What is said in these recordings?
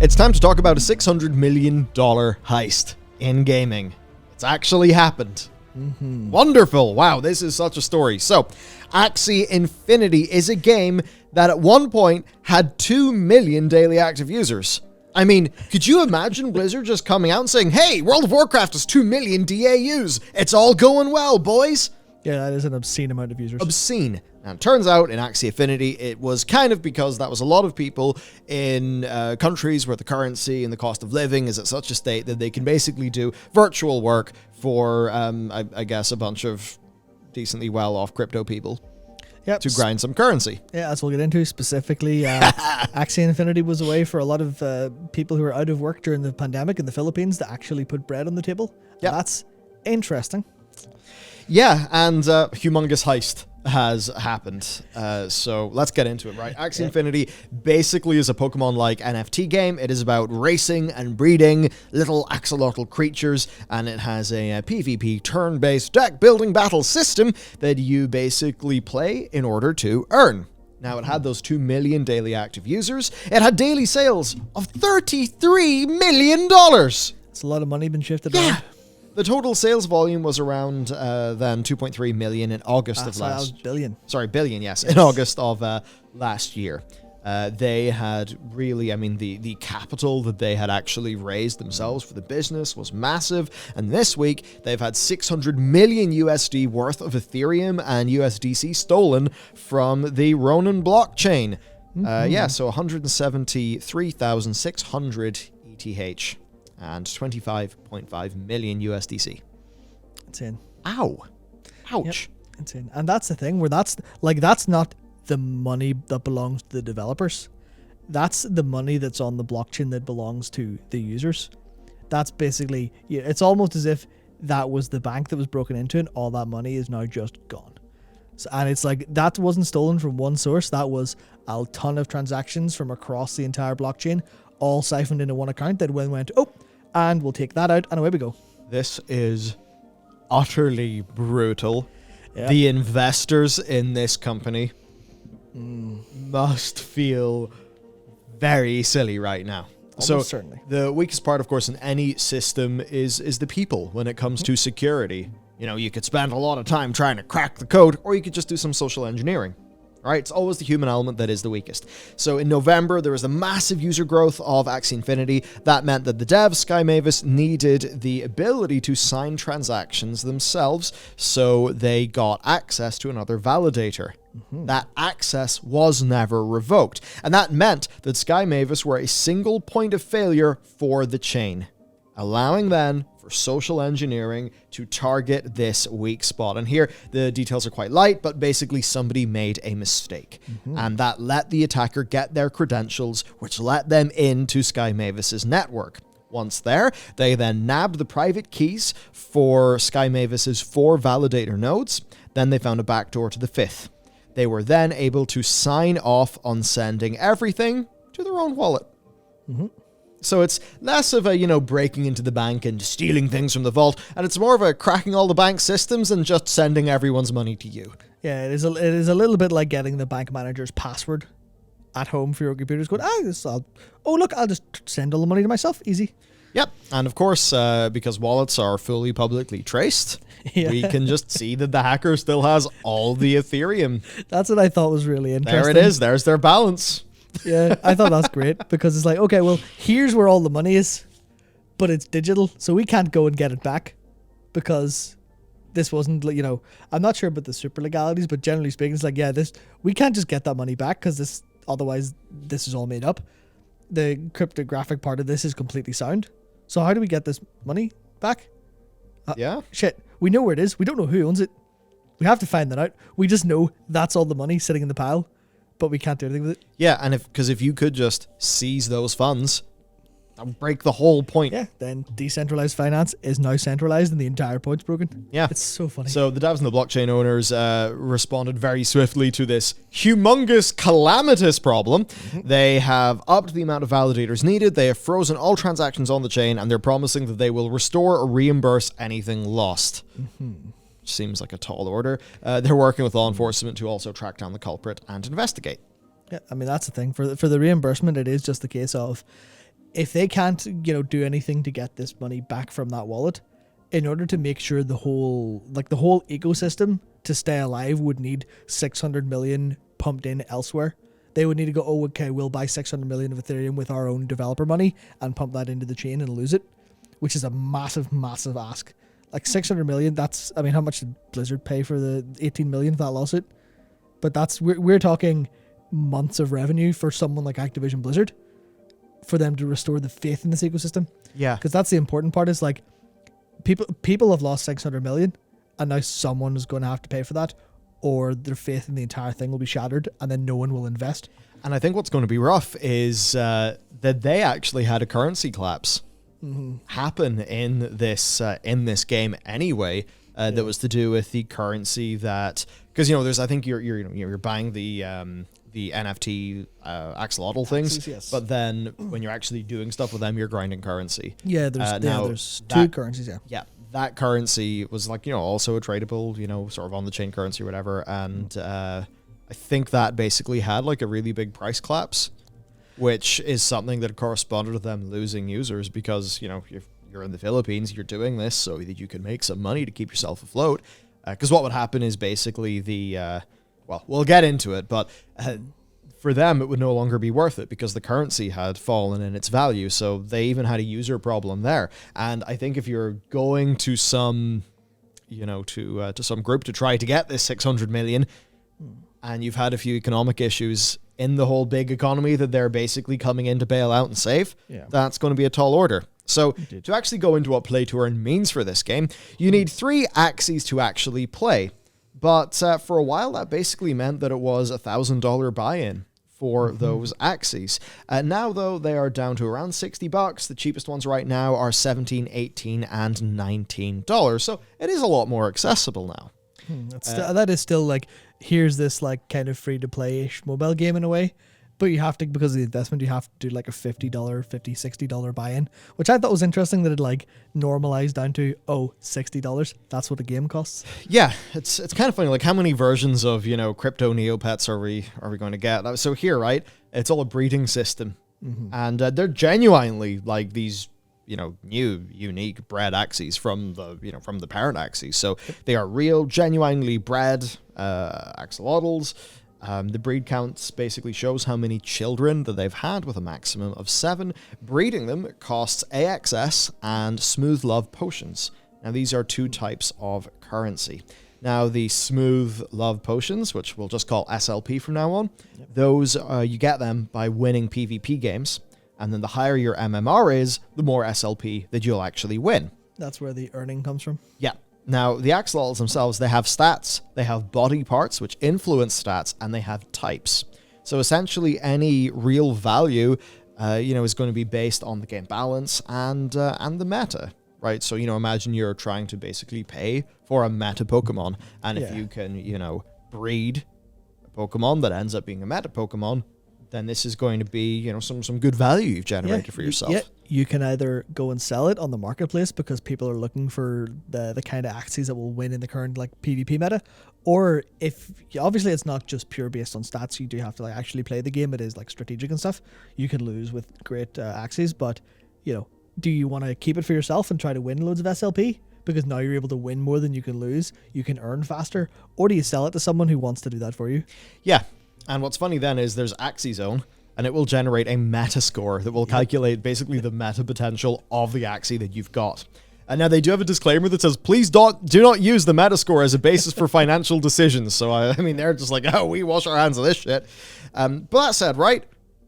It's time to talk about a $600 million heist in gaming. It's actually happened. Wonderful. Wow, this is such a story. So, Axie Infinity is a game that at one point had 2 million daily active users. I mean, could you imagine Blizzard just coming out and saying, hey, World of Warcraft has 2 million DAUs. It's all going well, boys. Yeah, that is an obscene amount of users. Obscene. And it turns out in Axie Infinity, it was kind of because that was a lot of people in countries where the currency and the cost of living is at such a state that they can basically do virtual work for, I guess, a bunch of decently well-off crypto people to grind some currency. Yeah, as we'll get into specifically. Axie Infinity was a way for a lot of people who were out of work during the pandemic in the Philippines to actually put bread on the table. Yeah, that's interesting. Yeah, and humongous heist has happened. So let's get into it, right? Axie Infinity basically is a Pokemon-like NFT game. It is about racing and breeding little axolotl creatures, and it has a PvP turn-based deck-building battle system that you basically play in order to earn. Now, it had those 2 million daily active users. It had daily sales of $33 million. It's a lot of money been shifted around. The total sales volume was around then 2.3 million in August of last year. Billion. Sorry, billion, yes. In August of last year. They had really, I mean, the capital that they had actually raised themselves for the business was massive. And this week, they've had 600 million USD worth of Ethereum and USDC stolen from the Ronin blockchain. So 173,600 ETH. And 25.5 million USDC. Insane. Ow. Ouch. Yep. Insane. And that's the thing where that's not the money that belongs to the developers. That's the money that's on the blockchain that belongs to the users. That's basically, it's almost as if that was the bank that was broken into and all that money is now just gone. So, and it's like, that wasn't stolen from one source. That was a ton of transactions from across the entire blockchain, all siphoned into one account that went, and we'll take that out, and away we go. This is utterly brutal. Yeah. The investors in this company must feel very silly right now. Almost certainly. The weakest part, of course, in any system is the people when it comes to security. You know, you could spend a lot of time trying to crack the code, or you could just do some social engineering. Right? It's always the human element that is the weakest. So in November, there was a massive user growth of Axie Infinity. That meant that the devs, Sky Mavis, needed the ability to sign transactions themselves, so they got access to another validator. That access was never revoked, and that meant that Sky Mavis were a single point of failure for the chain, allowing then for social engineering to target this weak spot. And here, the details are quite light, but basically somebody made a mistake. And that let the attacker get their credentials, which let them into Sky Mavis's network. Once there, they then nabbed the private keys for Sky Mavis's 4 validator nodes. Then they found a backdoor to the 5th. They were then able to sign off on sending everything to their own wallet. So it's less of a, breaking into the bank and stealing things from the vault, and it's more of a cracking all the bank systems and just sending everyone's money to you. Yeah, it is a little bit like getting the bank manager's password at home for your computer. Going, I'll just send all the money to myself. Easy. Yep. And of course, because wallets are fully publicly traced, we can just see that the hacker still has all the Ethereum. That's what I thought was really interesting. There it is. There's their balance. Yeah, I thought that's great because it's like, okay, well, here's where all the money is, but it's digital, so we can't go and get it back because this wasn't, I'm not sure about the super legalities, but generally speaking, it's like, we can't just get that money back because otherwise this is all made up. The cryptographic part of this is completely sound. So how do we get this money back? Shit, we know where it is. We don't know who owns it. We have to find that out. We just know that's all the money sitting in the pile, but we can't do anything with it. Yeah, and if you could just seize those funds, that would break the whole point. Yeah, then decentralized finance is now centralized and the entire point's broken. Yeah. It's so funny. So the devs and the blockchain owners responded very swiftly to this humongous, calamitous problem. They have upped the amount of validators needed, they have frozen all transactions on the chain, and they're promising that they will restore or reimburse anything lost. Seems like a tall order. They're working with law enforcement to also track down the culprit and investigate. Yeah, I mean, that's the thing. For the reimbursement, it is just the case of if they can't, do anything to get this money back from that wallet, in order to make sure the whole ecosystem to stay alive would need 600 million pumped in elsewhere. They would need to go, oh, okay, we'll buy 600 million of Ethereum with our own developer money and pump that into the chain and lose it, which is a massive, massive ask. Like 600 million, that's, I mean, how much did Blizzard pay for the 18 million for that lawsuit? But we're talking months of revenue for someone like Activision Blizzard for them to restore the faith in this ecosystem. Yeah. Because that's the important part, is like people have lost 600 million and now someone is going to have to pay for that, or their faith in the entire thing will be shattered and then no one will invest. And I think what's going to be rough is that they actually had a currency collapse happen in this game anyway. That was to do with the currency that, because there's, I think you're buying the NFT axolotl things, Axies, yes. but then when you're actually doing stuff with them, you're grinding currency. Yeah, there's two currencies. Yeah, that currency was like also a tradable, sort of on the chain currency or whatever, and I think that basically had like a really big price collapse, which is something that corresponded to them losing users because you're in the Philippines, you're doing this so that you can make some money to keep yourself afloat. Because what would happen is basically well, we'll get into it, but for them, it would no longer be worth it because the currency had fallen in its value. So they even had a user problem there. And I think if you're going to some, to some group to try to get this 600 million, and you've had a few economic issues in the whole big economy that they're basically coming in to bail out and save, that's going to be a tall order. So to actually go into what play to earn means for this game, you need 3 Axies to actually play. But for a while, that basically meant that it was $1,000 buy-in for those Axies. Now, though, they are down to around $60. The cheapest ones right now are $17, $18, and $19. So it is a lot more accessible now. That is still like, here's this like kind of free-to-play-ish mobile game in a way. But you have to, because of the investment, you have to do like a $60 buy-in, which I thought was interesting that it like normalized down to, $60. That's what a game costs. Yeah, it's kind of funny. Like, how many versions of, crypto Neopets are we going to get? So here, right, it's all a breeding system. And they're genuinely like these, new, unique bred Axies from the parent Axies. So they are real, genuinely bred axolotls. The breed counts basically shows how many children that they've had, with a maximum of 7. Breeding them costs AXS and Smooth Love Potions. Now, these are 2 types of currency. Now, the Smooth Love Potions, which we'll just call SLP from now on, those you get them by winning PvP games. And then the higher your MMR is, the more SLP that you'll actually win. That's where the earning comes from. Yeah. Now, the axolotls themselves, they have stats, they have body parts which influence stats, and they have types. So essentially, any real value, is going to be based on the game balance and the meta, right? So, imagine you're trying to basically pay for a meta Pokemon, and if you can, breed a Pokemon that ends up being a meta Pokemon, then this is going to be, some good value you've generated for yourself. You can either go and sell it on the marketplace because people are looking for the kind of Axies that will win in the current like PvP meta, or if obviously it's not just pure based on stats, you do have to like actually play the game. It is like strategic and stuff. You can lose with great Axies, but do you want to keep it for yourself and try to win loads of SLP? Because now you're able to win more than you can lose, you can earn faster, or do you sell it to someone who wants to do that for you? Yeah. And what's funny then is there's Axie Zone, and it will generate a meta score that will calculate basically the meta potential of the Axie that you've got. And now they do have a disclaimer that says, please do not use the meta score as a basis for financial decisions. So, I mean, they're just like, we wash our hands of this shit. But that said, right,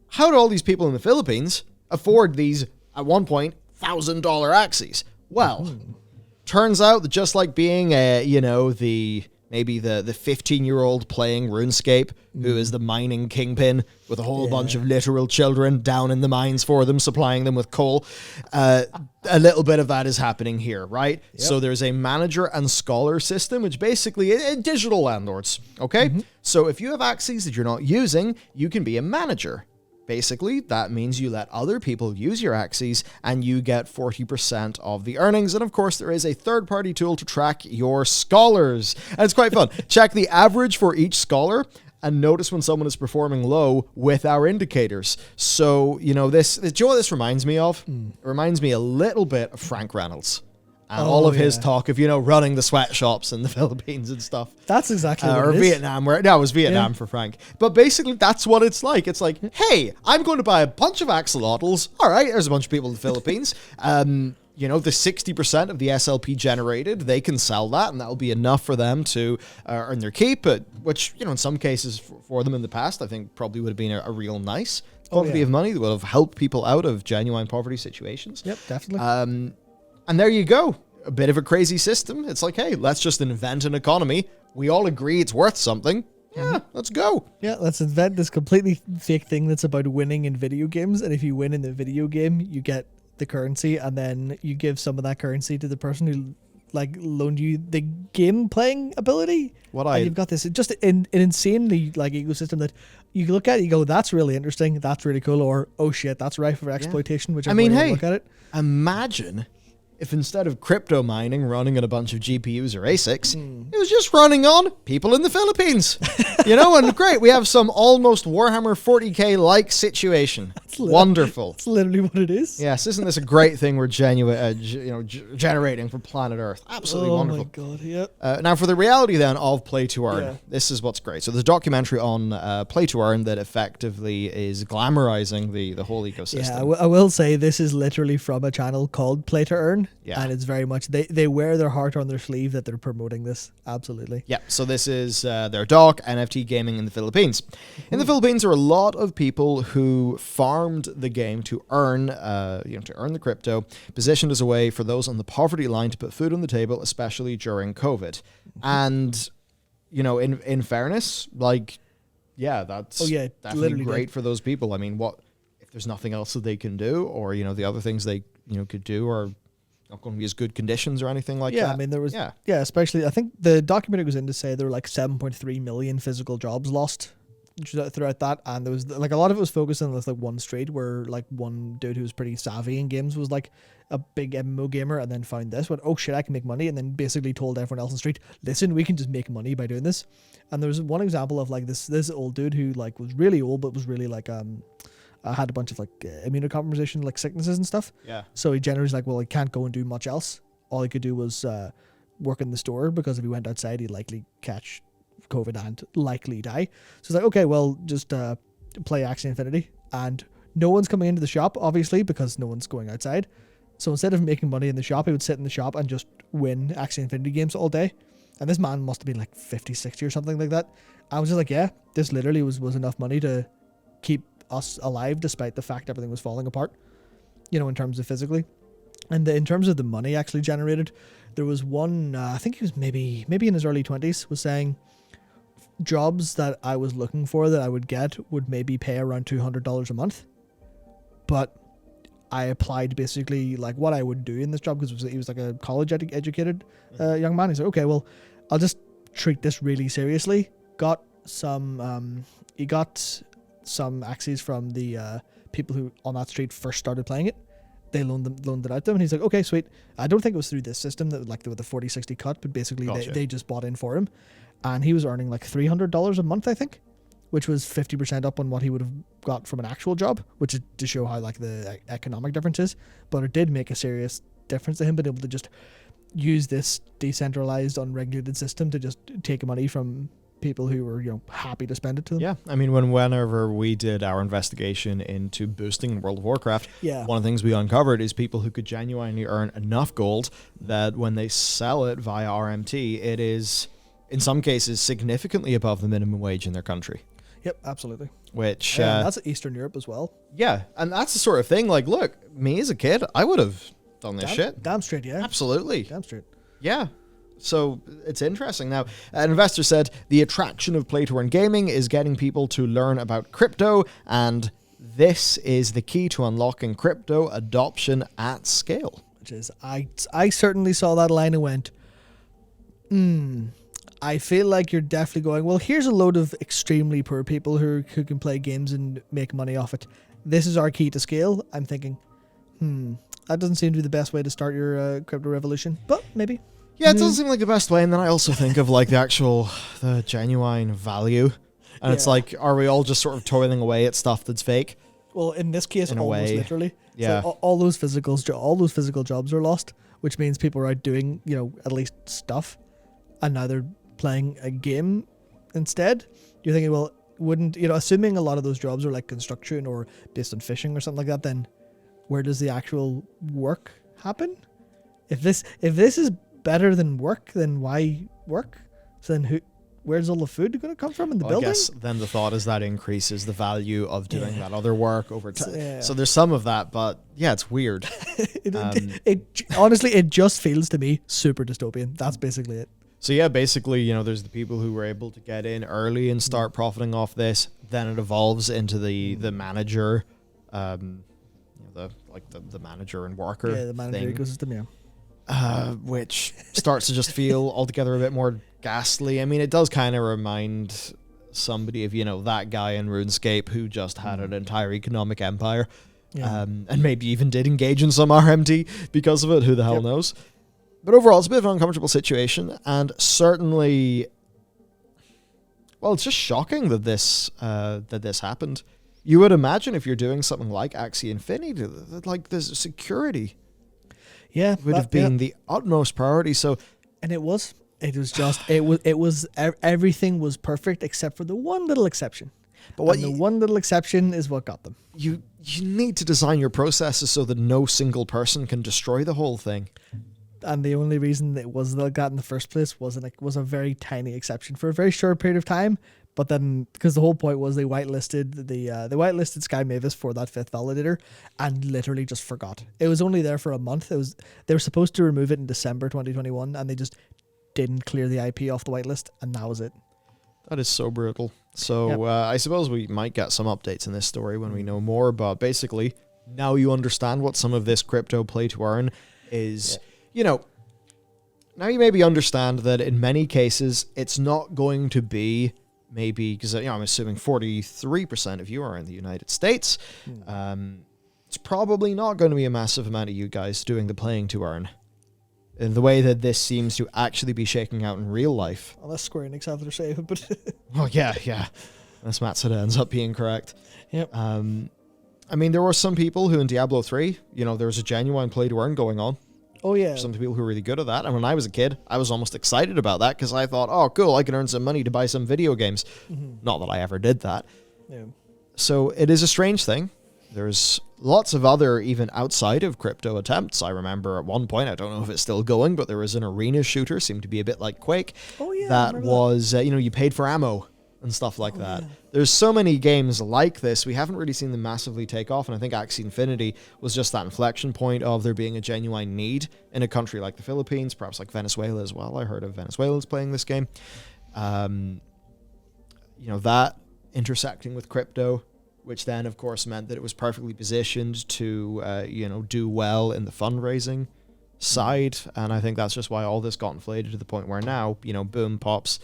how do all these people in the Philippines afford these, at one point, $1,000 Axies? Well, turns out that just like being, maybe the 15-year-old playing RuneScape, who is the mining kingpin with a whole bunch of literal children down in the mines for them, supplying them with coal. A little bit of that is happening here, right? Yep. So there's a manager and scholar system, which basically is digital landlords, okay? So if you have Axies that you're not using, you can be a manager. Basically, that means you let other people use your Axies and you get 40% of the earnings. And of course, there is a third-party tool to track your scholars. And it's quite fun. Check the average for each scholar and notice when someone is performing low with our indicators. So, you know, do you know what this reminds me of? It reminds me a little bit of Frank Reynolds. And all of his talk of, you know, running the sweatshops in the Philippines and stuff. That's exactly what or it is. Vietnam, where that was Vietnam for Frank. But basically, that's what it's like. It's like, hey, I'm going to buy a bunch of axolotls. All right, there's a bunch of people in the Philippines. You know, the 60% of the SLP generated, they can sell that, and that'll be enough for them to earn their keep. Which, you know, in some cases for them in the past, I think probably would have been a real nice quantity of money that would have helped people out of genuine poverty situations. Yep, definitely. And there you go. A bit of a crazy system. It's like, hey, let's just invent an economy. We all agree it's worth something. Yeah, let's go. Yeah, let's invent this completely fake thing that's about winning in video games. And if you win in the video game, you get the currency, and then you give some of that currency to the person who like loaned you the game playing ability. And you've got this just an insanely like ecosystem that you look at it, you go, that's really interesting, that's really cool, or oh shit, that's rife for exploitation, whichever way you look at it. Imagine if instead of crypto mining running on a bunch of GPUs or ASICs, it was just running on people in the Philippines. You know, and great, we have some almost Warhammer 40k-like situation. Wonderful. That's literally what it is. Yes, isn't this a great thing we're generating for planet Earth? Absolutely wonderful. Oh my god, yep. Now, for the reality then of play to earn, this is what's great. So there's a documentary on play to earn that effectively is glamorizing the whole ecosystem. Yeah, I will say this is literally from a channel called Play to Earn. Yeah. And it's very much, they wear their heart on their sleeve that they're promoting this. Absolutely. Yeah, so this is their doc, NFT gaming in the Philippines. In the Philippines, there are a lot of people who farmed the game to earn, to earn the crypto, positioned as a way for those on the poverty line to put food on the table, especially during COVID. And, you know, in fairness, like, yeah, that's definitely great for those people. I mean, what if there's nothing else that they can do, or, you know, the other things they, you know, could do are not going to be as good conditions or anything like that. Yeah, I mean, there was, especially, I think the documentary goes in to say there were like 7.3 million physical jobs lost throughout that, and there was like a lot of it was focused on this like one street where like one dude who was pretty savvy in games was like a big MMO gamer, and then found this, went, oh shit, I can make money, and then basically told everyone else on the street, listen, we can just make money by doing this. And there was one example of like this old dude who like was really old but was really like had a bunch of like immunocompromisation, like sicknesses and stuff. Yeah. So he generally was like, well, he can't go and do much else. All he could do was work in the store, because if he went outside, he'd likely catch COVID and likely die. So he's like, okay, well, just play Axie Infinity. And no one's coming into the shop, obviously, because no one's going outside. So instead of making money in the shop, he would sit in the shop and just win Axie Infinity games all day. And this man must have been like 50, 60 or something like that. I was just like, yeah, this literally was enough money to keep us alive despite the fact everything was falling apart, you know, in terms of physically. And in terms of the money actually generated, there was one, I think he was maybe in his early 20s, was saying jobs that I was looking for that I would get would maybe pay around $200 a month. But I applied basically like what I would do in this job, because he was like a college educated young man. He's like, okay, well, I'll just treat this really seriously. Got some, he got some Axies from the people who on that street first started playing it. They loaned it out to him, and he's like, okay, sweet. I don't think it was through this system that like with the 40-60 cut, but basically they just bought in for him, and he was earning like $300 a month, I think, which was 50% up on what he would have got from an actual job, which is to show how like the economic difference is. But it did make a serious difference to him being able to just use this decentralized, unregulated system to just take money from people who were, you know, happy to spend it to them. Yeah, I mean, whenever we did our investigation into boosting World of Warcraft, one of the things we uncovered is people who could genuinely earn enough gold that when they sell it via RMT, it is, in some cases, significantly above the minimum wage in their country. Yep, absolutely. Which that's Eastern Europe as well. Yeah, and that's the sort of thing, like, look, me as a kid, I would have done this shit. Damn straight, yeah. Absolutely. Damn straight. Yeah. So it's interesting. Now, an investor said the attraction of play-to-earn gaming is getting people to learn about crypto, and this is the key to unlocking crypto adoption at scale. Which is, I certainly saw that line and went, I feel like you're definitely going, well, here's a load of extremely poor people who can play games and make money off it. This is our key to scale. I'm thinking, that doesn't seem to be the best way to start your crypto revolution, but maybe. Yeah, it doesn't seem like the best way, and then I also think of like the genuine value And it's like, are we all just sort of toiling away at stuff that's fake? Well, in this case, In a almost way, literally. yeah. So all those physical jobs are lost, which means people are out doing, at least stuff, and now they're playing a game instead. You're thinking, well, wouldn't, assuming a lot of those jobs are like construction or based on fishing or something like that, then where does the actual work happen? If this is better than work, then why work? So then where's all the food going to come from in the building? I guess then the thought is that increases the value of doing that other work over time. Yeah. So there's some of that, but yeah, it's weird. Honestly, it just feels to me super dystopian. That's basically it. So yeah, basically, there's the people who were able to get in early and start profiting off this. Then it evolves into the manager, the manager and worker. Yeah, the manager thing. ecosystem. Yeah. Which starts to just feel altogether a bit more ghastly. I mean, it does kind of remind somebody of, that guy in RuneScape who just had an entire economic empire, and maybe even did engage in some RMT because of it. Who the hell knows? But overall, it's a bit of an uncomfortable situation, and certainly, well, it's just shocking that this happened. You would imagine if you're doing something like Axie Infinity, that like there's security. Yeah, would have been the utmost priority. So, and it was everything was perfect except for the one little exception. But the one little exception is what got them. You need to design your processes so that no single person can destroy the whole thing. And the only reason it was like that in the first place was a very tiny exception for a very short period of time. But then, because the whole point was they whitelisted whitelisted Sky Mavis for that fifth validator, and literally just forgot. It was only there for a month. They were supposed to remove it in December 2021, and they just didn't clear the IP off the whitelist, and that was it. That is so brutal. So I suppose we might get some updates in this story when we know more. But basically, now you understand what some of this crypto play to earn is. Now you maybe understand that in many cases it's not going to be. Maybe because I'm assuming 43% of you are in the United States. It's probably not going to be a massive amount of you guys doing the playing to earn in the way that this seems to actually be shaking out in real life. Unless Square Enix have their say, but well, yeah. Unless Matsuda ends up being correct. Yep. I mean, there were some people who in Diablo 3, there was a genuine play to earn going on. Oh, yeah. Some people who are really good at that. And when I was a kid, I was almost excited about that because I thought, oh, cool, I can earn some money to buy some video games. Not that I ever did that. Yeah. So it is a strange thing. There's lots of other, even outside of crypto attempts. I remember at one point, I don't know if it's still going, but there was an arena shooter, seemed to be a bit like Quake. Oh, yeah. That was, you paid for ammo and stuff like that. Yeah. There's so many games like this. We haven't really seen them massively take off, and I think Axie Infinity was just that inflection point of there being a genuine need in a country like the Philippines, perhaps like Venezuela as well. I heard of Venezuelans playing this game. That intersecting with crypto, which then, of course, meant that it was perfectly positioned to, do well in the fundraising side, and I think that's just why all this got inflated to the point where now, boom, pops,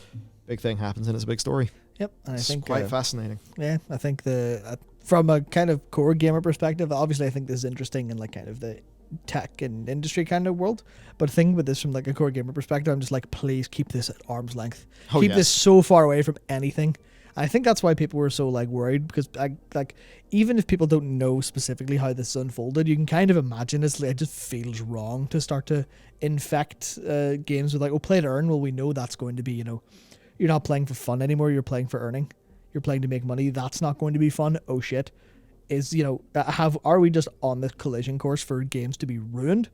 big thing happens, and it's a big story. Yep, and it's I think quite fascinating. Yeah, I think from a kind of core gamer perspective, obviously I think this is interesting in like kind of the tech and industry kind of world. But the thing with this from like a core gamer perspective, I'm just like, please keep this at arm's length. Keep this so far away from anything. I think that's why people were so like worried, because even if people don't know specifically how this unfolded, you can kind of imagine it just feels wrong to start to infect games with like, play to earn. Well, we know that's going to be, you're not playing for fun anymore. You're playing for earning. You're playing to make money. That's not going to be fun. Oh shit. Are we just on the collision course for games to be ruined?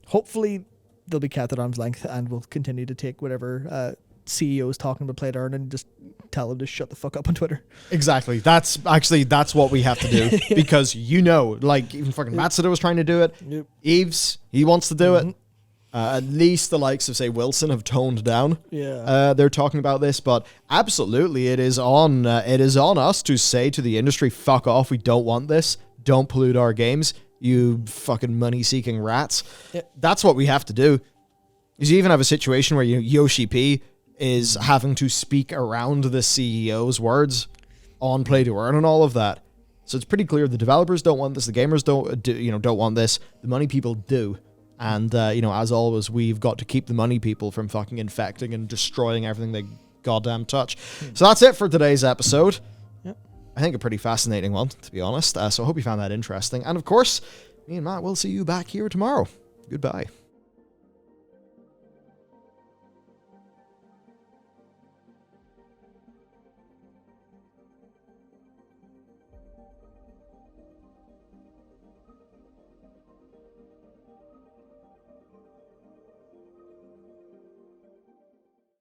Hopefully they'll be kept at arm's length, and we'll continue to take whatever CEOs talking about play to earn and just tell them to shut the fuck up on Twitter. Exactly. That's what we have to do. Yeah. Because like even fucking Matsuda was trying to do it. Yep. Eves, he wants to do it. At least the likes of, say, Wilson have toned down. Yeah, they're talking about this, but absolutely, it is on us to say to the industry, "Fuck off! We don't want this. Don't pollute our games, you fucking money-seeking rats." Yeah. That's what we have to do. Because you even have a situation where Yoshi P is having to speak around the CEO's words on play to earn and all of that. So it's pretty clear the developers don't want this, the gamers don't want this, the money people do. And, as always, we've got to keep the money people from fucking infecting and destroying everything they goddamn touch. So that's it for today's episode. Yep. I think a pretty fascinating one, to be honest. So I hope you found that interesting. And of course, me and Matt will see you back here tomorrow. Goodbye.